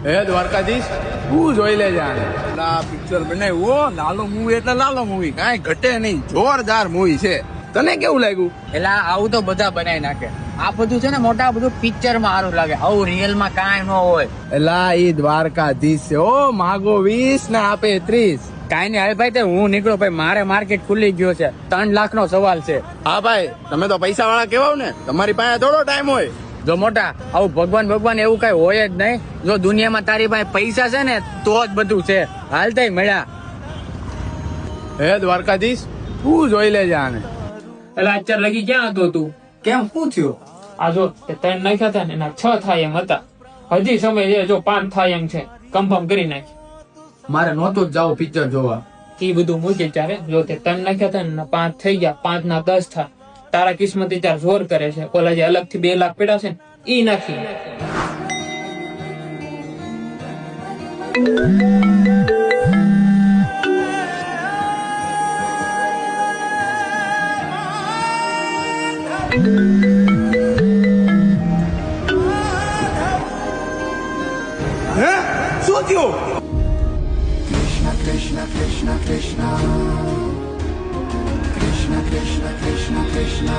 હે દ્વારકાધીશ તું જોઈ લેજે આને. આ પિક્ચર બનાવ્યું લાલો મૂવી એટલે લાલો મૂવી, કાંઈ ઘટે નહીં, જોરદાર મૂવી છે. તને કેવું લાગ્યું? એટલે આવું તો બધા બનાવી નાખે. આ બધું છે ને મોટા બધું પિક્ચર માં સારું લાગે, આવું રિયલ માં કાંઈ ન હોય. એલા ઈ દ્વારકાધીશ છે. ઓ માગો 20 ને આપે 30. કાંઈ નહીં, હાલ ભાઈ તે હું નીકળો ભાઈ, મારે માર્કેટ ખુલી ગયો છે, 3 લાખ નો સવાલ છે. હા ભાઈ, તમે તો પૈસા વાળા કેવાવ ને, તમારી પાસે થોડો ટાઈમ હોય. જો મોટા આવું ભગવાન એવું કઈ હોય જ નહીં. જો દુનિયામાં તારી પાસે પૈસા છે ને તો જ બધું છે. હાલ તઈ મળ્યા. હે દ્વારકાધીશ તું જોઈ લેજે આને. એટલે અત્યારે લગી ક્યાં હતો તું? કેમ શું થયું? આ જો તે 3 નાખ્યા હતા ને એના 6 થાય એમ હતા. હજી સમય છે, જો 5 થાય એમ છે. કન્ફર્મ કરી નાખ. મારે નહોતું જ જાવું પિક્ચર જોવા. એ બધું મૂકી ચારે. જો તે 3 નાખ્યા હતા ને 5 થઈ ગયા, 5 ના 10 થાય. તારા કિસ્મત ચાર જોર કરે છે. ઓલા જે અલગ થી 2 લાખ પડ્યા છે ને ઈ નાખી. હે શું થયું? Krishna Krishna Krishna Krishna Krishna Krishna Krishna Krishna